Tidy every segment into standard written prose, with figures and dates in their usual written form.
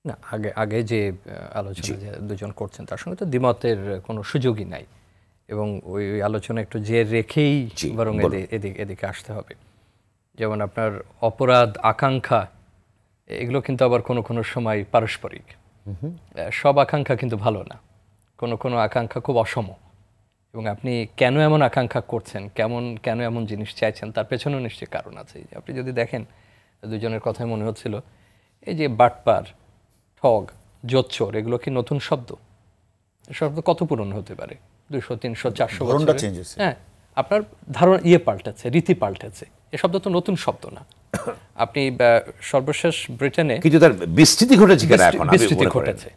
না, আগে আগে যে আলোচনা যে দুজন করছেন তার সঙ্গে তো দ্বিমতের কোনো সুযোগই নাই, এবং ওই আলোচনা একটু যে রেখেই বরং এদিকে আসতে হবে। যেমন আপনার অপরাধ আকাঙ্ক্ষা এগুলো কিন্তু আবার কোনো কোনো সময় পারস্পরিক। সব আকাঙ্ক্ষা কিন্তু ভালো না, কোনো কোনো আকাঙ্ক্ষা খুব অসম, এবং আপনি কেন এমন আকাঙ্ক্ষা করছেন, কেন এমন জিনিস চাইছেন তার পেছনেও নিশ্চয়ই কারণ আছে। আপনি যদি দেখেন দুজনের কথাই মনে হচ্ছিল, এই যে বাটপার, ঠগ, জোচ্চোর এগুলো কি নতুন শব্দ? শব্দ কত পুরনো হতে পারে, 200, 300, 400 বছর। হ্যাঁ, আপনার ধারণা পাল্টেছে, রীতি পাল্টেছে, এ শব্দ তো নতুন শব্দ না। আপনি সর্বশেষ ব্রিটেনে কিন্তু তার বিস্তৃতি ঘটেছে,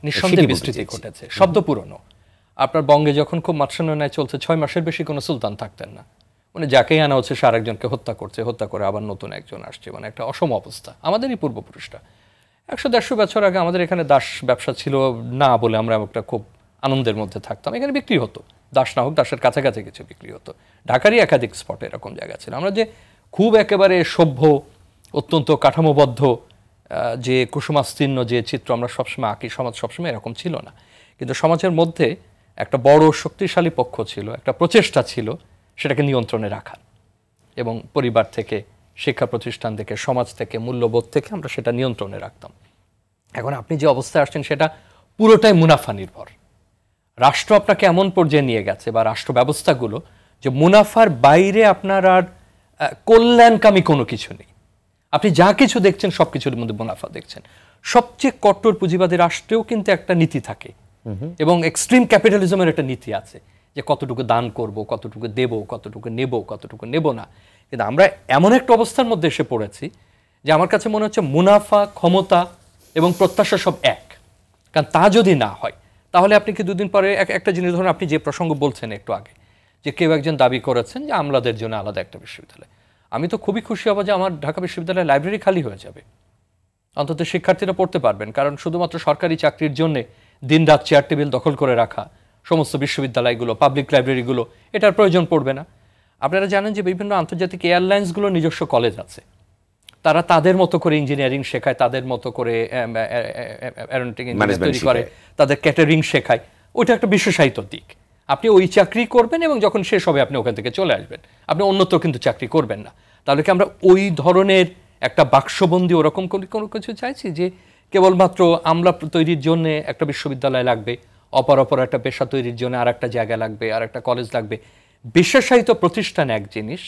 নিঃসন্দেহে বিস্তৃতি ঘটেছে, শব্দ পুরনো। আপনার বঙ্গে যখন খুব মাৎসন্যায় চলছে, 6 মাসের বেশি কোনো সুলতান থাকতেন না, মানে যাকেই আনা হচ্ছে সে আরেকজনকে হত্যা করছে, হত্যা করে আবার নতুন একজন আসছে, মানে একটা অসম অবস্থা। আমাদেরই পূর্বপুরুষরা 100-150 বছর আগে আমাদের এখানে দাস ব্যবসা ছিল না বলে আমরা একটা খুব আনন্দের মধ্যে থাকতাম। এখানে বিক্রি হতো, দাস না হোক দাসের কাছাকাছি কিছু বিক্রি হতো। ঢাকারই একাধিক স্পটে এরকম জায়গা ছিল। আমরা যে খুব একেবারে সভ্য, অত্যন্ত কাঠামোবদ্ধ যে কুসুমাস্তীর্ণ যে চিত্র আমরা সবসময় আঁকি, সমাজ সবসময় এরকম ছিল না। কিন্তু সমাজের মধ্যে একটা বড় শক্তিশালী পক্ষ ছিল, একটা প্রচেষ্টা ছিল সেটাকে নিয়ন্ত্রণে রাখার, এবং পরিবার থেকে, শিক্ষা প্রতিষ্ঠান থেকে, সমাজ থেকে, মূল্যবোধ থেকে আমরা সেটা নিয়ন্ত্রণে রাখতাম। এখন আপনি যে অবস্থায় আসছেন সেটা পুরোটাই মুনাফা নির্ভর। রাষ্ট্র আপনাকে এমন পর্যায়ে নিয়ে গেছে, বা রাষ্ট্র ব্যবস্থাগুলো, যে মুনাফার বাইরে আপনার আর কল্যাণকামী কোনো কিছু নেই। আপনি যা কিছু দেখছেন সব কিছুর মধ্যে মুনাফা দেখছেন। সবচেয়ে কট্টর পুঁজিবাদী রাষ্ট্রেও কিন্তু একটা নীতি থাকে, এবং এক্সট্রিম ক্যাপিটালিজমের একটা নীতি আছে, যে কতটুকু দান করব, কতটুকু দেব, কতটুকু নেব, কতটুকু নেব না। কিন্তু আমরা এমন একটা অবস্থার মধ্যে এসে পড়েছি যে আমার কাছে মনে হচ্ছে মুনাফা, ক্ষমতা এবং প্রত্যাশা সব এক। কারণ তা যদি না হয় তাহলে আপনি কি দুদিন পরে একটা জিনিস ধরুন, আপনি যে প্রসঙ্গ বলছেন একটু আগে, যে কেউ একজন দাবি করেছেন যে আমলাদের জন্য আলাদা একটা বিশ্ববিদ্যালয়। আমি তো খুবই খুশি হব যে আমার ঢাকা বিশ্ববিদ্যালয়ের লাইব্রেরি খালি হয়ে যাবে, অন্তত শিক্ষার্থীরা পড়তে পারবেন। কারণ শুধুমাত্র সরকারি চাকরির জন্য দিনরাত চেয়ার টেবিল দখল করে রাখা সমস্ত বিশ্ববিদ্যালয়গুলো, পাবলিক লাইব্রেরিগুলো, এটার প্রয়োজন পড়বে না। আপনারা জানেন যে বিভিন্ন আন্তর্জাতিক এয়ারলাইন্সগুলো নিজস্ব কলেজ আছে, তারা তাদের মতো করে ইঞ্জিনিয়ারিং শেখায়, তাদের মতো করে অ্যারোনটিক ইঞ্জিনিয়ার তৈরি করে, তাদের ক্যাটারিং শেখায়। ওইটা একটা বিশেষায়িত দিক। আপনি ওই চাকরি করবেন এবং যখন শেষ হবে আপনি ওখান থেকে চলে আসবেন, আপনি অন্যত্র কিন্তু চাকরি করবেন না। তাহলে কি আমরা ওই ধরনের একটা বাক্সবন্দি ওরকম কোনো কিছু চাইছি, যে কেবলমাত্র আমলা তৈরির জন্য একটা বিশ্ববিদ্যালয় লাগবে, অপর একটা পেশা তৈরির জন্য আর একটা জায়গা লাগবে, আর একটা কলেজ লাগবে? বিশেষায়িত প্রতিষ্ঠান এক জিনিস,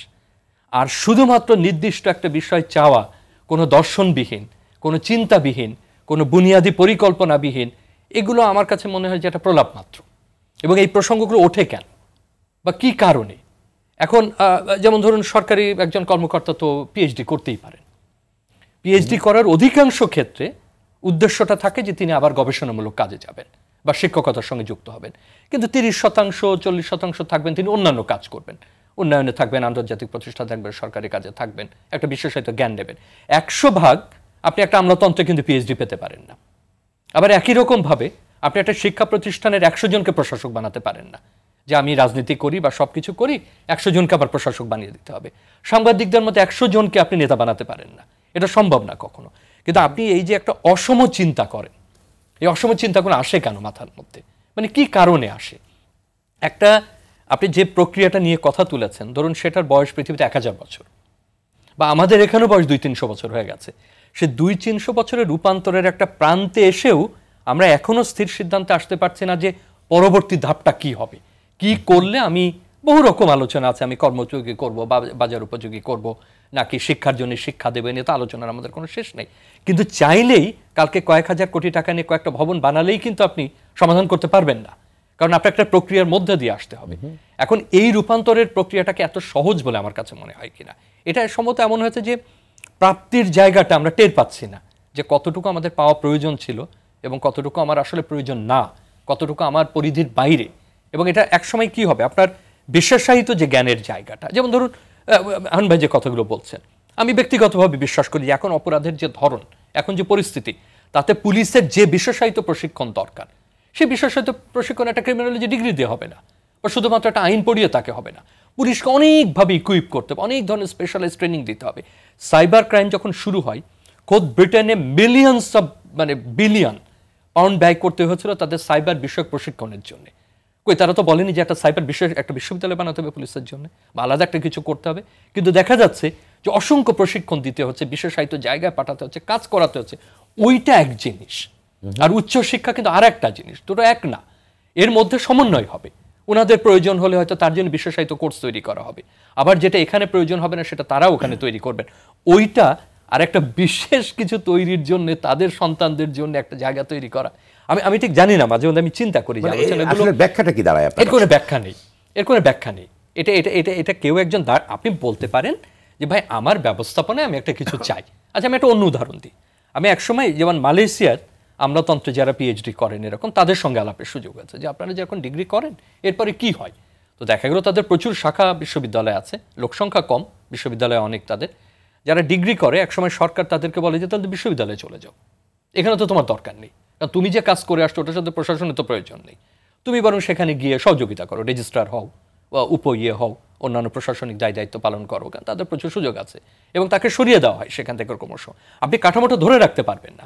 আর শুধুমাত্র নির্দিষ্ট একটা বিষয় চাওয়া, কোনো দর্শনবিহীন, কোনো চিন্তাবিহীন, কোনো বুনিয়াদী পরিকল্পনাবিহীন, এগুলো আমার কাছে মনে হয় যে একটা প্রলাপ মাত্র। এবং এই প্রসঙ্গগুলো ওঠে কেন বা কি কারণে? এখন যেমন ধরুন, সরকারি একজন কর্মকর্তা তো পিএইচডি করতেই পারেন। পিএইচডি করার অধিকাংশ ক্ষেত্রে উদ্দেশ্যটা থাকে যে তিনি আবার গবেষণামূলক কাজে যাবেন বা শিক্ষকতার সঙ্গে যুক্ত হবেন। কিন্তু 30%, 40% থাকবেন তিনি অন্যান্য কাজ করবেন, উন্নয়নে থাকবেন, আন্তর্জাতিক প্রতিষ্ঠান থাকবেন, সরকারি কাজে থাকবেন, একটা বিশেষায়িত জ্ঞান নেবেন। 100% আপনি একটা আমলাতন্ত্রে কিন্তু পিএইচডি পেতে পারেন না। আবার একই রকমভাবে আপনি একটা শিক্ষা প্রতিষ্ঠানের 100 জনকে প্রশাসক বানাতে পারেন না, যে আমি রাজনীতি করি বা সব কিছু করি, 100 জনকে আবার প্রশাসক বানিয়ে দিতে হবে। সাংবাদিকদের মধ্যে 100 জনকে আপনি নেতা বানাতে পারেন না, এটা সম্ভব না কখনো। কিন্তু আপনি এই যে একটা অসম চিন্তা করেন, এই অসম চিন্তাগুলো আসে কেন মাথার মধ্যে, মানে কি কারণে আসে? একটা আপনি যে প্রক্রিয়াটা নিয়ে কথা তুলেছেন, ধরুন সেটার বয়স পৃথিবীতে 1000 বছর, বা আমাদের এখানেও বয়স 200-300 বছর হয়ে গেছে। সে 200-300 বছরের রূপান্তরের একটা প্রান্তে এসেও আমরা এখনো স্থির সিদ্ধান্তে আসতে পারছি না যে পরবর্তী ধাপটা কি হবে, কি করলে আমি, বহু রকম আলোচনা আছে, আমি কর্মোপযোগী করব, বাজার উপযোগী করব, নাকি শিক্ষার জন্য শিক্ষা দেবেন, এটা আলোচনার আমাদের কোনো শেষ নেই। কিন্তু চাইলেই কালকে কয়েক হাজার কোটি টাকা নিয়ে কয়েকটা ভবন বানালেই কিন্তু আপনি সমাধান করতে পারবেন না, কারণ আপনার একটা প্রক্রিয়ার মধ্যে দিয়ে আসতে হবে। এখন এই রূপান্তরের প্রক্রিয়াটাকে এত সহজ বলে আমার কাছে মনে হয় কিনা, এটা সম্ভবত এমন হয়েছে যে প্রাপ্তির জায়গাটা আমরা টের পাচ্ছি না, যে কতটুকু আমাদের পাওয়া প্রয়োজন ছিল এবং কতটুকু আমার আসলে প্রয়োজন না, কতটুকু আমার পরিধির বাইরে। এবং এটা একসময় কি হবে, আপনার বিশেষায়িত যে জ্ঞানের জায়গাটা, যেমন ধরুন আহন ভাই যে কথাগুলো বলছেন, আমি ব্যক্তিগতভাবে বিশ্বাস করি যে এখন অপরাধের যে ধরন, এখন যে পরিস্থিতি, তাতে পুলিশের যে বিশেষায়িত প্রশিক্ষণ দরকার, সেই বিশেষায়িত প্রশিক্ষণ একটা ক্রিমিনোলজি ডিগ্রি দিয়ে হবে না, বা শুধুমাত্র একটা আইন পড়িয়ে তাকে হবে না। পুলিশকে অনেকভাবে ইকুইপ করতে হবে, অনেক ধরনের স্পেশালাইজ ট্রেনিং দিতে হবে। সাইবার ক্রাইম যখন শুরু হয়, খোদ ব্রিটেনে মিলিয়নস অফ মানে বিলিয়ন পাউন্ড ব্যয় করতে হয়েছিল তাদের সাইবার বিষয়ক প্রশিক্ষণের জন্য। কই তারা তো বলেনি যে একটা সাইবার বিষয় একটা বিশ্ববিদ্যালয় বানাতে হবে পুলিশের জন্য বা আলাদা একটা কিছু করতে হবে, কিন্তু দেখা যাচ্ছে যে অসংখ্য প্রশিক্ষণ দিতে হচ্ছে, বিশেষায়িত জায়গায় পাঠাতে হচ্ছে, কাজ করাতে হচ্ছে। ওইটা এক জিনিস, আর উচ্চশিক্ষা কিন্তু আর একটা জিনিস, দুটো এক না। এর মধ্যে সমন্বয় হবে। ওনাদের প্রয়োজন হলে হয়তো তার জন্য বিশেষায়িত কোর্স তৈরি করা হবে, আবার যেটা এখানে প্রয়োজন হবে না সেটা তারা ওখানে তৈরি করবেন। ওইটা আর একটা বিশেষ কিছু তৈরির জন্য তাদের সন্তানদের জন্য একটা জায়গা তৈরি করা, আমি ঠিক জানি না, মাঝে মধ্যে আমি চিন্তা করি যে আসলে ব্যাখ্যাটা কি দাঁড়ায় আপনার? এর কোনো ব্যাখ্যা নেই, এর কোনো ব্যাখ্যা নেই। এটা এটা এটা এটা কেউ একজন আপনি বলতে পারেন যে ভাই আমার ব্যবস্থাপনায় আমি একটা কিছু চাই। আচ্ছা আমি একটা অন্য উদাহরণ দিই। আমি একসময় যেমন মালয়েশিয়ার আমলাতন্ত্রে যারা পিএইচডি করেন এরকম তাদের সঙ্গে আলাপের সুযোগ আছে যে আপনারা যখন ডিগ্রি করেন এরপরে কি হয়। তো দেখা গেল তাদের প্রচুর শাখা বিশ্ববিদ্যালয় আছে, লোকসংখ্যা কম, বিশ্ববিদ্যালয় অনেক। তাদের যারা ডিগ্রি করে একসময় সরকার তাদেরকে বলে যে তাদের বিশ্ববিদ্যালয়ে চলে যাও, এখানে তো তোমার দরকার নেই, কারণ তুমি যে কাজ করে আসছো ওটার সাথে প্রশাসনের তো প্রয়োজন নেই, তুমি বরং সেখানে গিয়ে সহযোগিতা করো, রেজিস্ট্রার হও বা হও, অন্যান্য প্রশাসনিক দায়িত্ব পালন করো, কারণ তাদের প্রচুর সুযোগ আছে এবং তাকে সরিয়ে দেওয়া হয় সেখান থেকে ক্রমশ। আপনি কাঠামোটা ধরে রাখতে পারবেন না।